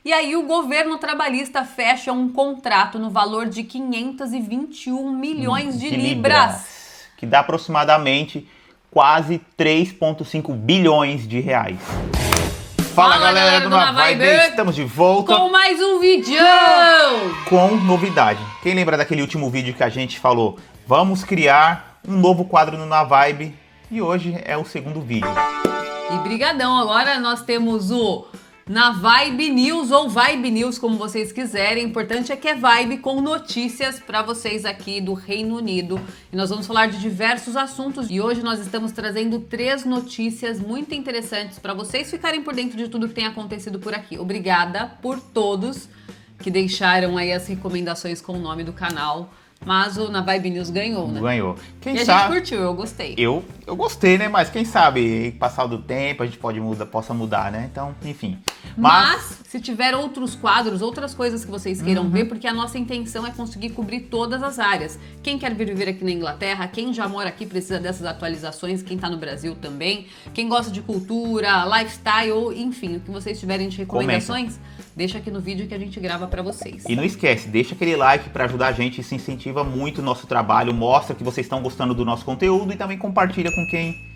E aí o governo trabalhista fecha um contrato no valor de 521 milhões de libras. Que dá aproximadamente quase 3,5 bilhões de reais. Fala galera do Na Vibe, estamos de volta com mais um vídeo com novidade. Quem lembra daquele último vídeo que a gente falou, vamos criar um novo quadro no Na Vibe, e hoje é o segundo vídeo. E brigadão, agora nós temos o Na Vibe News ou Vibe News, como vocês quiserem. O importante é que é Vibe com notícias para vocês aqui do Reino Unido. E nós vamos falar de diversos assuntos. E hoje nós estamos trazendo 3 notícias muito interessantes para vocês ficarem por dentro de tudo que tem acontecido por aqui. Obrigada por todos que deixaram aí as recomendações com o nome do canal. Mas o Na Vibe News ganhou, né? Ganhou. Quem sabe... a gente curtiu, eu gostei. Eu gostei, né? Mas quem sabe, passar do tempo, a gente possa mudar, né? Então, enfim. Mas, se tiver outros quadros, outras coisas que vocês queiram ver, porque a nossa intenção é conseguir cobrir todas as áreas. Quem quer vir viver aqui na Inglaterra, quem já mora aqui precisa dessas atualizações, quem tá no Brasil também, quem gosta de cultura, lifestyle, enfim, o que vocês tiverem de recomendações, deixa aqui no vídeo que a gente grava pra vocês. E não esquece, deixa aquele like pra ajudar a gente, isso incentiva muito o nosso trabalho, mostra que vocês estão gostando do nosso conteúdo e também compartilha com quem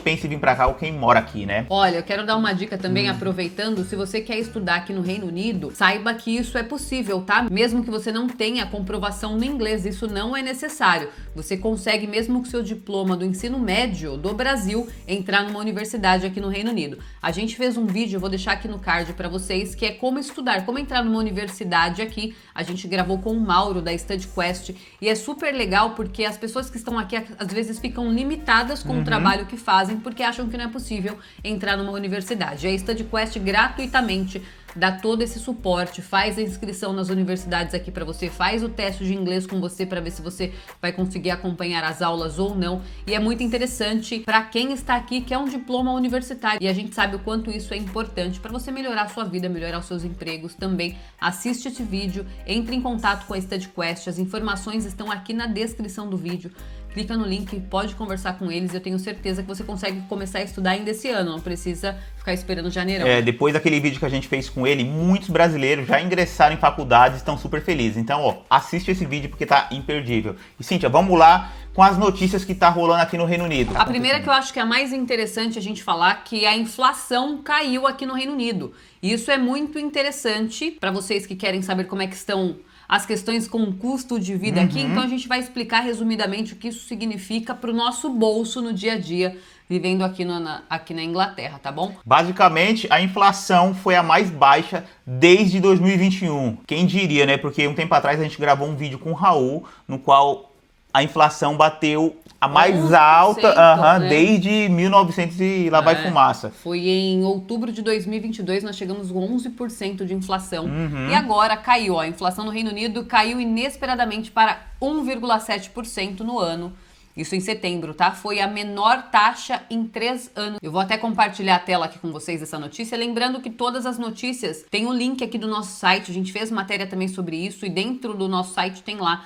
pensa em vir pra cá ou quem mora aqui, né? Olha, eu quero dar uma dica também, aproveitando, se você quer estudar aqui no Reino Unido, saiba que isso é possível, tá? Mesmo que você não tenha comprovação no inglês, isso não é necessário. Você consegue, mesmo com seu diploma do ensino médio do Brasil, entrar numa universidade aqui no Reino Unido. A gente fez um vídeo, eu vou deixar aqui no card pra vocês, que é como estudar, como entrar numa universidade aqui. A gente gravou com o Mauro, da StudyQuest, e é super legal porque as pessoas que estão aqui, às vezes, ficam limitadas com o trabalho que fazem, porque acham que não é possível entrar numa universidade. A StudyQuest gratuitamente dá todo esse suporte, faz a inscrição nas universidades aqui pra você, faz o teste de inglês com você pra ver se você vai conseguir acompanhar as aulas ou não. E é muito interessante pra quem está aqui, que é um diploma universitário. E a gente sabe o quanto isso é importante pra você melhorar a sua vida, melhorar os seus empregos também. Assiste esse vídeo, entre em contato com a StudyQuest, as informações estão aqui na descrição do vídeo. Clica no link, pode conversar com eles, eu tenho certeza que você consegue começar a estudar ainda esse ano, não precisa ficar esperando janeirão. Depois daquele vídeo que a gente fez com ele, muitos brasileiros já ingressaram em faculdades e estão super felizes. Então, ó, assiste esse vídeo porque tá imperdível. E Cíntia, vamos lá com as notícias que tá rolando aqui no Reino Unido. A primeira que eu acho que é a mais interessante a gente falar, que a inflação caiu aqui no Reino Unido. E isso é muito interessante para vocês que querem saber como é que estão as questões com o custo de vida aqui, então a gente vai explicar resumidamente o que isso significa para o nosso bolso no dia a dia, vivendo aqui na Inglaterra, tá bom? Basicamente, a inflação foi a mais baixa desde 2021. Quem diria, né? Porque um tempo atrás a gente gravou um vídeo com o Raul, no qual a inflação bateu a mais alta né? desde 1900 e lá vai fumaça. Foi em outubro de 2022, nós chegamos a 11% de inflação. E agora caiu, ó, a inflação no Reino Unido caiu inesperadamente para 1,7% no ano. Isso em setembro, tá? Foi a menor taxa em 3 anos. Eu vou até compartilhar a tela aqui com vocês essa notícia. Lembrando que todas as notícias, tem o link aqui do nosso site. A gente fez matéria também sobre isso e dentro do nosso site tem lá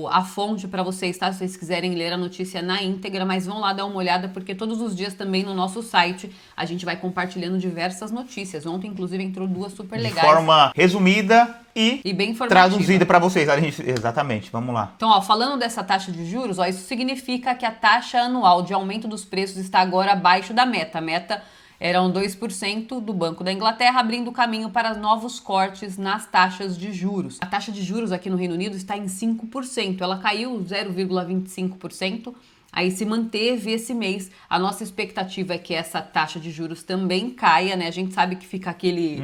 a fonte para vocês, tá? Se vocês quiserem ler a notícia na íntegra, mas vão lá dar uma olhada, porque todos os dias também no nosso site a gente vai compartilhando diversas notícias. Ontem, inclusive, entrou 2 super legais. De forma resumida e bem traduzida para vocês. Exatamente, vamos lá. Então, ó, falando dessa taxa de juros, ó, isso significa que a taxa anual de aumento dos preços está agora abaixo da meta. A meta eram 2% do Banco da Inglaterra, abrindo caminho para novos cortes nas taxas de juros. A taxa de juros aqui no Reino Unido está em 5%, ela caiu 0,25%, aí se manteve esse mês. A nossa expectativa é que essa taxa de juros também caia, né? A gente sabe que fica aquele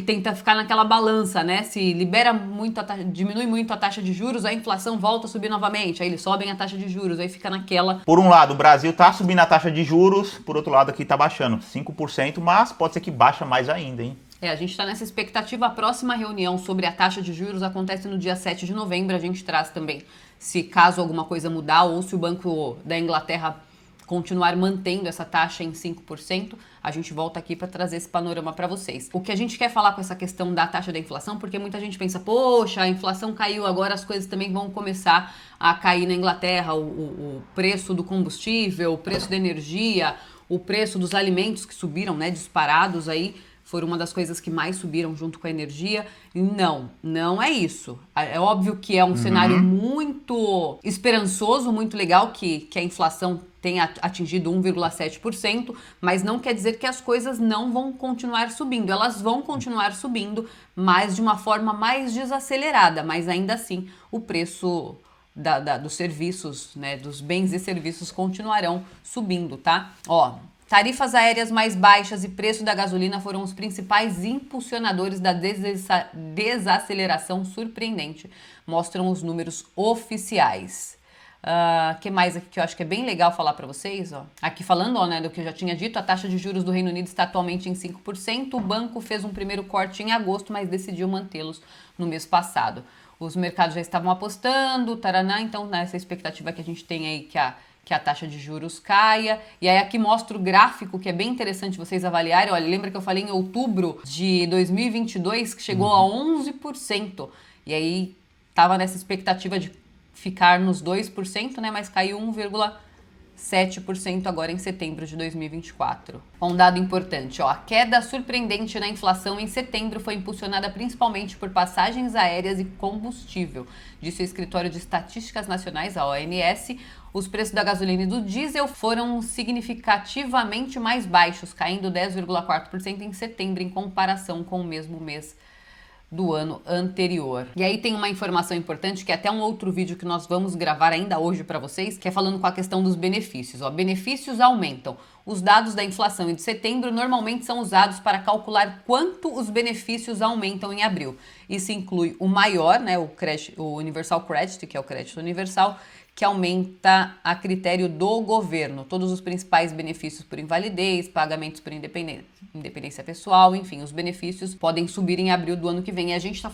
tenta ficar naquela balança, né? Se libera muito, diminui muito a taxa de juros, a inflação volta a subir novamente. Aí eles sobem a taxa de juros, aí fica naquela. Por um lado, o Brasil tá subindo a taxa de juros, por outro lado aqui tá baixando 5%, mas pode ser que baixa mais ainda, hein? A gente está nessa expectativa. A próxima reunião sobre a taxa de juros acontece no dia 7 de novembro. A gente traz também, se caso alguma coisa mudar ou se o Banco da Inglaterra continuar mantendo essa taxa em 5%, a gente volta aqui para trazer esse panorama para vocês. O que a gente quer falar com essa questão da taxa da inflação, porque muita gente pensa, poxa, a inflação caiu, agora as coisas também vão começar a cair na Inglaterra, o preço do combustível, o preço da energia, o preço dos alimentos que subiram, né, disparados aí, foram uma das coisas que mais subiram junto com a energia. E não é isso. É óbvio que é um cenário muito esperançoso, muito legal, que a inflação tenha atingido 1,7%, mas não quer dizer que as coisas não vão continuar subindo. Elas vão continuar subindo, mas de uma forma mais desacelerada. Mas ainda assim, o preço dos serviços, né, dos bens e serviços continuarão subindo, tá? Ó, tarifas aéreas mais baixas e preço da gasolina foram os principais impulsionadores da desaceleração surpreendente, mostram os números oficiais. Que mais aqui que eu acho que é bem legal falar para vocês, ó. Aqui falando, ó, né, do que eu já tinha dito, a taxa de juros do Reino Unido está atualmente em 5%. O banco fez um primeiro corte em agosto, mas decidiu mantê-los no mês passado. Os mercados já estavam apostando, taraná, então nessa expectativa que a gente tem aí que a taxa de juros caia. E aí aqui mostra o gráfico, que é bem interessante vocês avaliarem. Olha, lembra que eu falei em outubro de 2022 que chegou a 11%. E aí tava nessa expectativa de ficar nos 2%, né? Mas caiu 1,7% agora em setembro de 2024. Um dado importante, ó, a queda surpreendente na inflação em setembro foi impulsionada principalmente por passagens aéreas e combustível, disse o Escritório de Estatísticas Nacionais, a ONS. Os preços da gasolina e do diesel foram significativamente mais baixos, caindo 10,4% em setembro em comparação com o mesmo mês do ano anterior. E aí tem uma informação importante, que é até um outro vídeo que nós vamos gravar ainda hoje para vocês, que é falando com a questão dos benefícios. Ó, benefícios aumentam. Os dados da inflação e de setembro normalmente são usados para calcular quanto os benefícios aumentam em abril. Isso inclui o maior, né, o Universal Credit, que é o crédito universal, que aumenta a critério do governo. Todos os principais benefícios por invalidez, pagamentos por independência pessoal, enfim, os benefícios podem subir em abril do ano que vem. E a gente está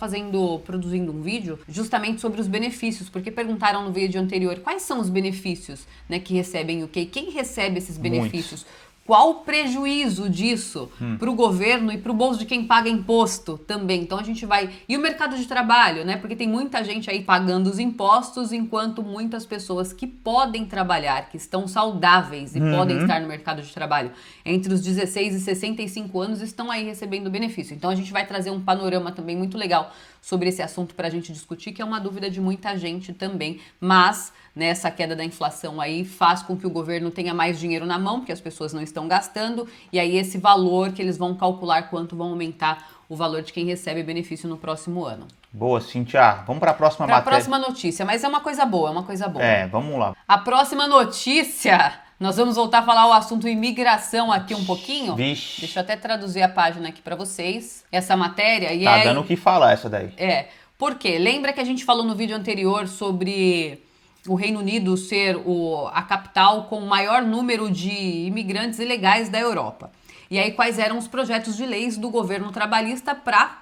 produzindo um vídeo justamente sobre os benefícios, porque perguntaram no vídeo anterior quais são os benefícios, né, que recebem o quê? Quem recebe esses benefícios? Muitos. Qual o prejuízo disso para o governo e para o bolso de quem paga imposto também? Então a gente vai... E o mercado de trabalho, né? Porque tem muita gente aí pagando os impostos, enquanto muitas pessoas que podem trabalhar, que estão saudáveis e podem estar no mercado de trabalho entre os 16 e 65 anos estão aí recebendo benefício. Então a gente vai trazer um panorama também muito legal sobre esse assunto para a gente discutir, que é uma dúvida de muita gente também, mas essa queda da inflação aí faz com que o governo tenha mais dinheiro na mão, porque as pessoas não estão gastando, e aí esse valor que eles vão calcular quanto vão aumentar o valor de quem recebe benefício no próximo ano. Boa, Cíntia. Vamos para a próxima matéria. Para a próxima notícia, mas é uma coisa boa, é uma coisa boa. Vamos lá. A próxima notícia, nós vamos voltar a falar o assunto imigração aqui um pouquinho. Vixe. Deixa eu até traduzir a página aqui para vocês, essa matéria. E tá dando o que falar essa daí. Por quê? Lembra que a gente falou no vídeo anterior sobre o Reino Unido ser a capital com o maior número de imigrantes ilegais da Europa? E aí quais eram os projetos de leis do governo trabalhista para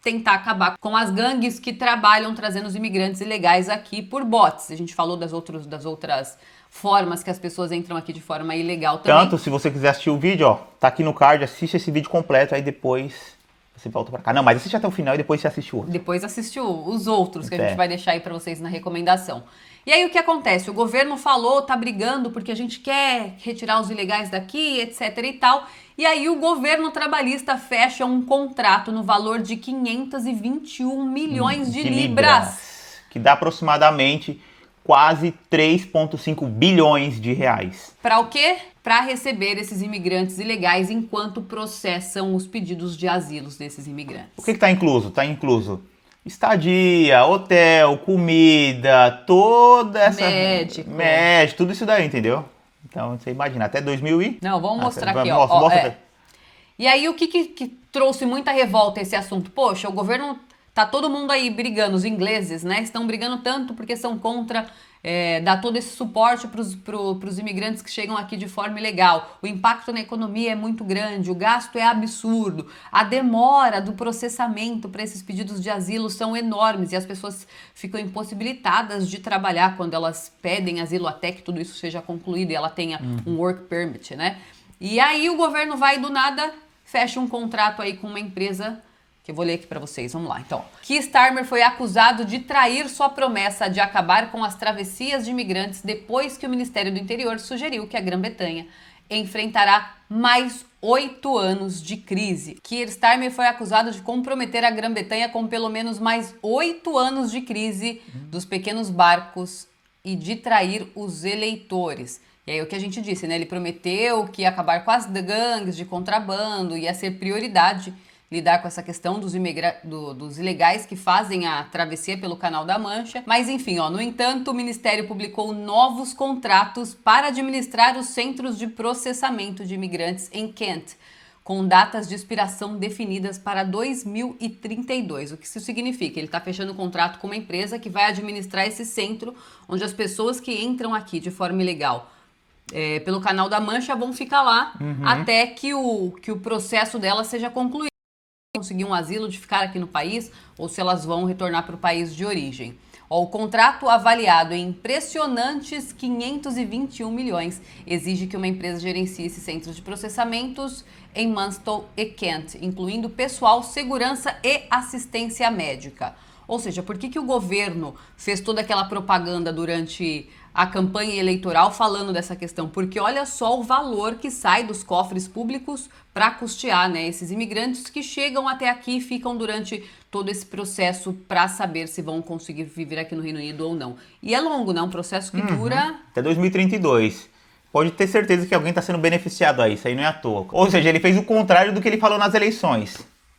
tentar acabar com as gangues que trabalham trazendo os imigrantes ilegais aqui por bots. A gente falou das outras formas que as pessoas entram aqui de forma ilegal também. Tanto, se você quiser assistir o vídeo, ó, tá aqui no card, assiste esse vídeo completo, aí depois você volta pra cá. Não, mas assiste até o final e depois você assiste o outro. Depois assiste os outros que a gente vai deixar aí pra vocês na recomendação. E aí o que acontece? O governo falou, tá brigando porque a gente quer retirar os ilegais daqui, etc e tal. E aí o governo trabalhista fecha um contrato no valor de 521 milhões de libras. Que dá aproximadamente quase 3,5 bilhões de reais. Para o quê? Para receber esses imigrantes ilegais enquanto processam os pedidos de asilo desses imigrantes. O que está incluso? Está incluso estadia, hotel, comida, toda essa... Médico, tudo isso daí, entendeu? Então, você imagina, até 2000 e... Não, vamos mostrar aqui, ó. Mostra. E aí, o que trouxe muita revolta esse assunto? Poxa, o governo... Tá todo mundo aí brigando, os ingleses, né? Estão brigando tanto porque são contra dar todo esse suporte pros imigrantes que chegam aqui de forma ilegal. O impacto na economia é muito grande, o gasto é absurdo, a demora do processamento para esses pedidos de asilo são enormes e as pessoas ficam impossibilitadas de trabalhar quando elas pedem asilo até que tudo isso seja concluído e ela tenha um work permit, né? E aí o governo vai do nada, fecha um contrato aí com uma empresa... que eu vou ler aqui para vocês, vamos lá. Então, Keir Starmer foi acusado de trair sua promessa de acabar com as travessias de imigrantes depois que o Ministério do Interior sugeriu que a Grã-Bretanha enfrentará mais 8 anos de crise. Keir Starmer foi acusado de comprometer a Grã-Bretanha com pelo menos mais 8 anos de crise dos pequenos barcos e de trair os eleitores. E aí o que a gente disse, né? Ele prometeu que ia acabar com as gangues de contrabando, ia ser prioridade lidar com essa questão dos ilegais que fazem a travessia pelo Canal da Mancha. Mas enfim, no entanto, o Ministério publicou novos contratos para administrar os centros de processamento de imigrantes em Kent, com datas de expiração definidas para 2032. O que isso significa? Ele está fechando um contrato com uma empresa que vai administrar esse centro, onde as pessoas que entram aqui de forma ilegal pelo Canal da Mancha vão ficar lá até que o processo delas seja concluído. Conseguir um asilo, de ficar aqui no país, ou se elas vão retornar para o país de origem. O contrato, avaliado em impressionantes 521 milhões, exige que uma empresa gerencie esses centros de processamentos em Manston e Kent, incluindo pessoal, segurança e assistência médica. Ou seja, por que o governo fez toda aquela propaganda durante a campanha eleitoral falando dessa questão? Porque olha só o valor que sai dos cofres públicos para custear, né, esses imigrantes que chegam até aqui e ficam durante todo esse processo para saber se vão conseguir viver aqui no Reino Unido ou não. E é longo, né? Um processo que dura... até 2032. Pode ter certeza que alguém está sendo beneficiado aí, isso aí não é à toa. Ou seja, ele fez o contrário do que ele falou nas eleições.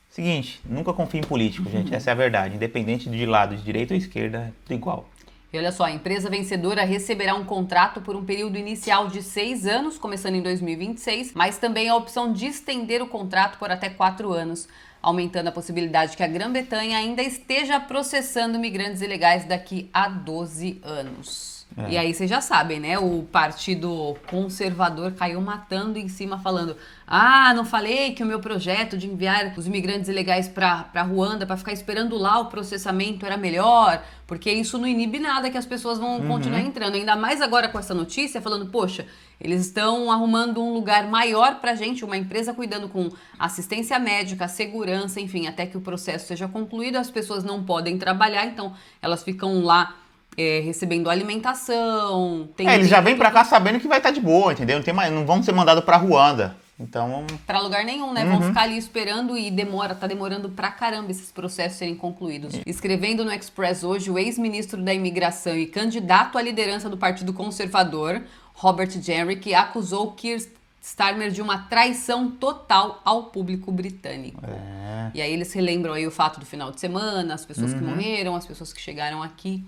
Seguinte, nunca confie em político, gente, essa é a verdade. Independente de lado, de direita ou esquerda, é tudo igual. E olha só, a empresa vencedora receberá um contrato por um período inicial de 6 anos, começando em 2026, mas também a opção de estender o contrato por até 4 anos, aumentando a possibilidade que a Grã-Bretanha ainda esteja processando imigrantes ilegais daqui a 12 anos. E aí vocês já sabem, né? O Partido Conservador caiu matando em cima, falando: não falei que o meu projeto de enviar os imigrantes ilegais para Ruanda para ficar esperando lá o processamento era melhor, porque isso não inibe nada que as pessoas vão continuar entrando. Ainda mais agora com essa notícia, falando: poxa, eles estão arrumando um lugar maior pra gente, uma empresa cuidando com assistência médica, segurança, enfim, até que o processo seja concluído. As pessoas não podem trabalhar, então elas ficam lá recebendo alimentação. Eles já vêm pra cá sabendo que vai estar de boa, entendeu? Não vão ser mandados pra Ruanda. Então... pra lugar nenhum, né? Vão ficar ali esperando e tá demorando pra caramba esses processos serem concluídos. Escrevendo no Express hoje, o ex-ministro da Imigração e candidato à liderança do Partido Conservador, Robert Jenrick, acusou Keir Starmer de uma traição total ao público britânico. E aí eles relembram aí o fato do final de semana, as pessoas que morreram, as pessoas que chegaram aqui.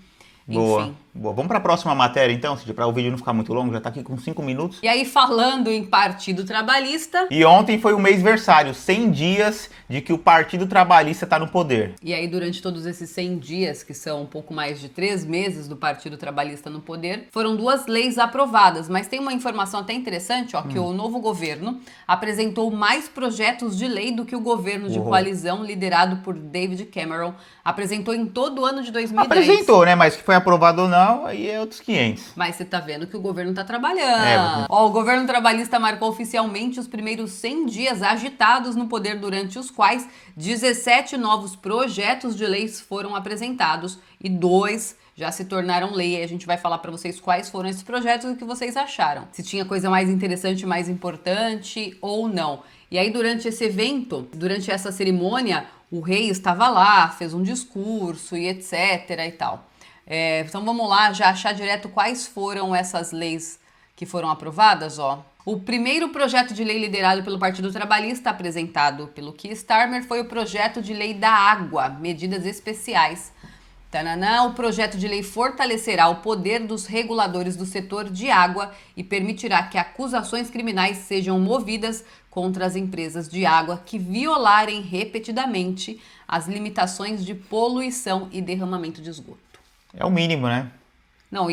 Boa, enfim. Boa. Vamos para a próxima matéria então, Cid, para o vídeo não ficar muito longo, já está aqui com 5 minutos. E aí, falando em Partido Trabalhista... E ontem foi o mêsversário, 100 dias de que o Partido Trabalhista está no poder. E aí, durante todos esses 100 dias, que são um pouco mais de 3 meses do Partido Trabalhista no poder, foram 2 leis aprovadas. Mas tem uma informação até interessante, que o novo governo apresentou mais projetos de lei do que o governo de coalizão liderado por David Cameron apresentou em todo o ano de 2010. Apresentou, né? Mas que foi aprovado ou não, aí é outros 500. Mas você tá vendo que o governo tá trabalhando. O governo trabalhista marcou oficialmente os primeiros 100 dias agitados no poder, durante os quais 17 novos projetos de leis foram apresentados e 2 já se tornaram lei. E a gente vai falar para vocês quais foram esses projetos e o que vocês acharam. Se tinha coisa mais interessante, mais importante ou não. E aí, durante esse evento, durante essa cerimônia, o rei estava lá, fez um discurso e etc e tal. Então vamos lá, já achar direto quais foram essas leis que foram aprovadas, O primeiro projeto de lei liderado pelo Partido Trabalhista, apresentado pelo Keir Starmer, foi o projeto de lei da água, medidas especiais. O projeto de lei fortalecerá o poder dos reguladores do setor de água e permitirá que acusações criminais sejam movidas contra as empresas de água que violarem repetidamente as limitações de poluição e derramamento de esgoto. É o mínimo, né? Não,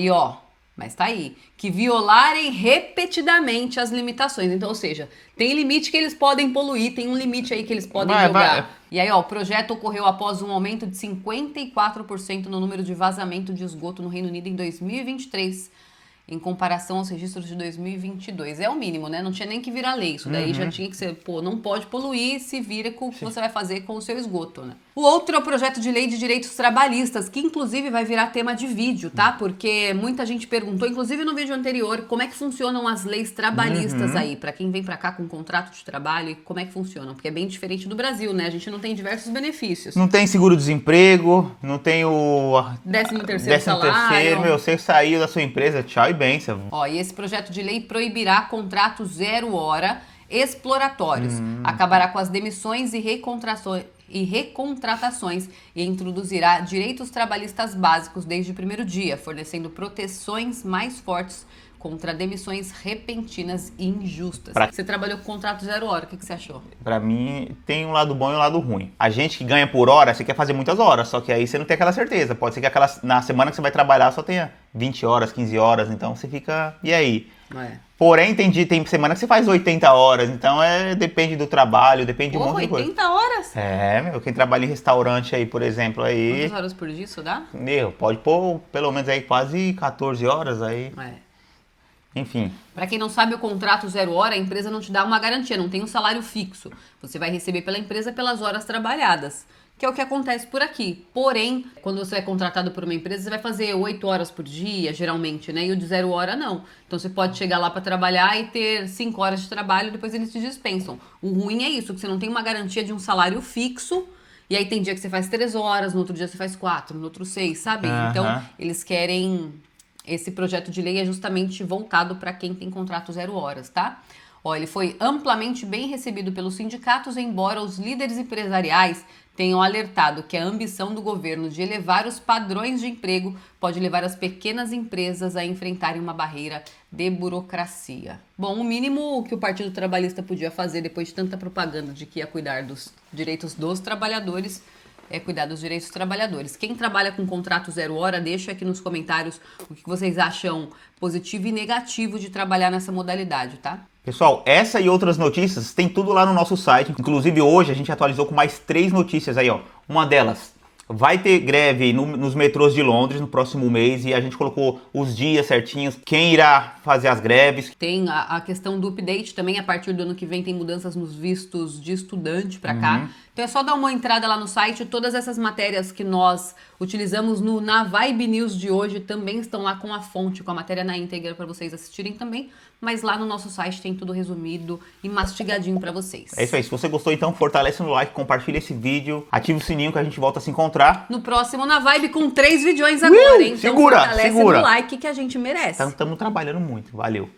mas tá aí, que violarem repetidamente as limitações. Então, ou seja, tem limite que eles podem poluir, tem um limite aí que eles podem jogar. E aí, o projeto ocorreu após um aumento de 54% no número de vazamento de esgoto no Reino Unido em 2023. em comparação aos registros de 2022. É o mínimo, né? Não tinha nem que virar lei. Isso daí já tinha que ser, pô, não pode poluir, se vira com o que você vai fazer com o seu esgoto, né? O outro é o projeto de lei de direitos trabalhistas, que inclusive vai virar tema de vídeo, tá? Porque muita gente perguntou, inclusive no vídeo anterior, como é que funcionam as leis trabalhistas aí, pra quem vem pra cá com contrato de trabalho, e como é que funcionam? Porque é bem diferente do Brasil, né? A gente não tem diversos benefícios. Não tem seguro-desemprego, não tem o 13º salário. Meu, você saiu da sua empresa, tchau e benção. Ó, e esse projeto de lei proibirá contratos 0 hora exploratórios, acabará com as demissões e recontratações e introduzirá direitos trabalhistas básicos desde o primeiro dia, fornecendo proteções mais fortes contra demissões repentinas e injustas. Você trabalhou com contrato 0 hora, o que você achou? Pra mim, tem um lado bom e um lado ruim. A gente que ganha por hora, você quer fazer muitas horas, só que aí você não tem aquela certeza. Pode ser que na semana que você vai trabalhar só tenha 20 horas, 15 horas, então você fica... E aí? Porém, tem semana que você faz 80 horas, então depende do trabalho, depende de um monte de coisa. 80 horas? Quem trabalha em restaurante aí, por exemplo, aí... Quantas horas por dia isso dá? Pode pôr pelo menos aí quase 14 horas aí. Enfim. Para quem não sabe, o contrato 0 hora, a empresa não te dá uma garantia, não tem um salário fixo. Você vai receber pela empresa pelas horas trabalhadas, que é o que acontece por aqui. Porém, quando você é contratado por uma empresa, você vai fazer 8 horas por dia, geralmente, né? E o de 0 hora, não. Então, você pode chegar lá para trabalhar e ter 5 horas de trabalho, depois eles te dispensam. O ruim é isso, que você não tem uma garantia de um salário fixo. E aí tem dia que você faz 3 horas, no outro dia você faz 4, no outro 6, sabe? Então, eles querem... Esse projeto de lei é justamente voltado para quem tem contrato 0 horas, tá? Ó, ele foi amplamente bem recebido pelos sindicatos, embora os líderes empresariais tenham alertado que a ambição do governo de elevar os padrões de emprego pode levar as pequenas empresas a enfrentarem uma barreira de burocracia. Bom, o mínimo que o Partido Trabalhista podia fazer depois de tanta propaganda de que ia cuidar dos direitos dos trabalhadores é cuidar dos direitos dos trabalhadores. Quem trabalha com contrato 0 hora, deixa aqui nos comentários o que vocês acham positivo e negativo de trabalhar nessa modalidade, tá? Pessoal, essa e outras notícias tem tudo lá no nosso site. Inclusive hoje a gente atualizou com mais 3 notícias aí, ó. Uma delas, vai ter greve nos metrôs de Londres no próximo mês e a gente colocou os dias certinhos, quem irá fazer as greves. Tem a questão do update também, a partir do ano que vem tem mudanças nos vistos de estudante para cá. Então é só dar uma entrada lá no site, todas essas matérias que nós utilizamos na Vibe News de hoje também estão lá com a fonte, com a matéria na íntegra para vocês assistirem também, mas lá no nosso site tem tudo resumido e mastigadinho para vocês. É isso aí, se você gostou então fortalece no like, compartilha esse vídeo, ative o sininho que a gente volta a se encontrar. No próximo Na Vibe com 3 videões agora, hein? Então segura, fortalece no like que a gente merece. Estamos trabalhando muito, valeu.